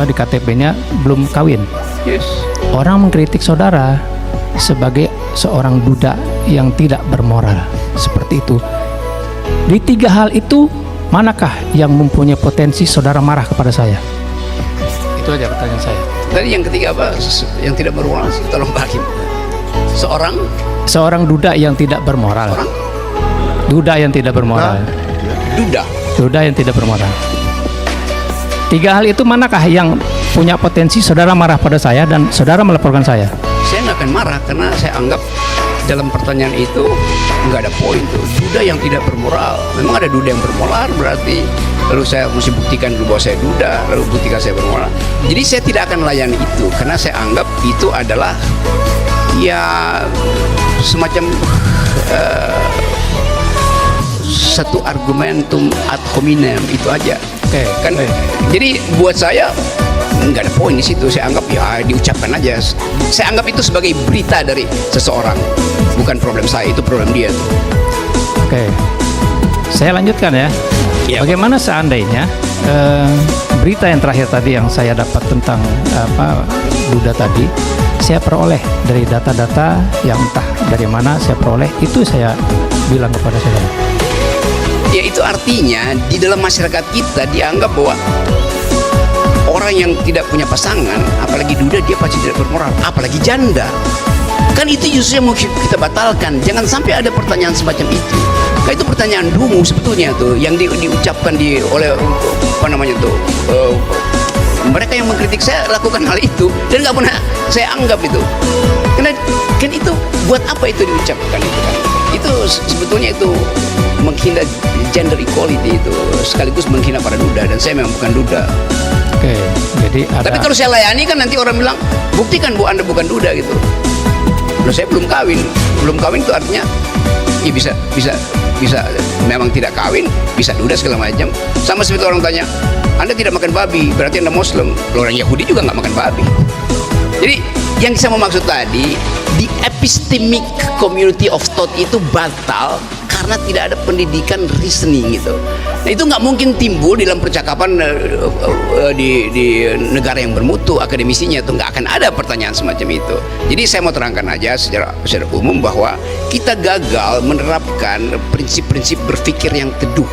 di KTP-nya belum kawin. Yes. Orang mengkritik saudara sebagai seorang duda yang tidak bermoral. Seperti itu. Di 3 hal itu, manakah yang mempunyai potensi saudara marah kepada saya? Itu aja pertanyaan saya. Tadi yang ketiga apa? Yang tidak bermoral, tolong bagi. Seorang duda yang tidak bermoral. Duda yang tidak bermoral. Duda yang tidak bermoral. 3 hal itu manakah yang punya potensi saudara marah pada saya dan saudara melaporkan saya? Saya nggak akan marah karena saya anggap dalam pertanyaan itu nggak ada poin tuh. Duda yang tidak bermoral. Memang ada duda yang bermoral berarti lalu saya mesti buktikan dulu bahwa saya duda, lalu buktikan saya bermoral. Jadi saya tidak akan melayani itu karena saya anggap itu adalah ya semacam satu argumentum ad hominem, itu aja. Kan jadi buat saya nggak ada poin di situ. Saya anggap ya diucapkan aja. Saya anggap itu sebagai berita dari seseorang, bukan problem saya, itu problem dia. Oke, saya lanjutkan ya. Bagaimana seandainya berita yang terakhir tadi yang saya dapat tentang duda tadi, saya peroleh dari data-data yang entah dari mana saya peroleh, itu saya bilang kepada saudara. Ya itu artinya di dalam masyarakat kita dianggap bahwa orang yang tidak punya pasangan, apalagi duda, dia pasti tidak bermoral, apalagi janda. Kan itu justru yang mau kita batalkan. Jangan sampai ada pertanyaan semacam itu. Nah, itu pertanyaan dungu sebetulnya tuh yang diucapkan oleh apa namanya tuh mereka yang mengkritik saya lakukan hal itu dan nggak pernah saya anggap itu. Karena kan itu buat apa itu diucapkan itu kan? Itu sebetulnya itu menghina gender equality, itu sekaligus menghina para duda, dan saya memang bukan duda. Oke, jadi ada. Tapi kalau saya layani kan nanti orang bilang buktikan bu Anda bukan duda gitu. Loh, saya belum kawin itu artinya ya bisa memang tidak kawin, bisa duda segala macam. Sama seperti orang tanya, Anda tidak makan babi, berarti Anda Muslim. Loh, orang Yahudi juga nggak makan babi. Jadi yang saya mau maksud tadi, di epistemic community of thought itu batal karena tidak ada pendidikan reasoning gitu. Nah itu nggak mungkin timbul dalam percakapan di negara yang bermutu akademisinya, itu nggak akan ada pertanyaan semacam itu. Jadi saya mau terangkan aja secara umum bahwa kita gagal menerapkan prinsip-prinsip berpikir yang teduh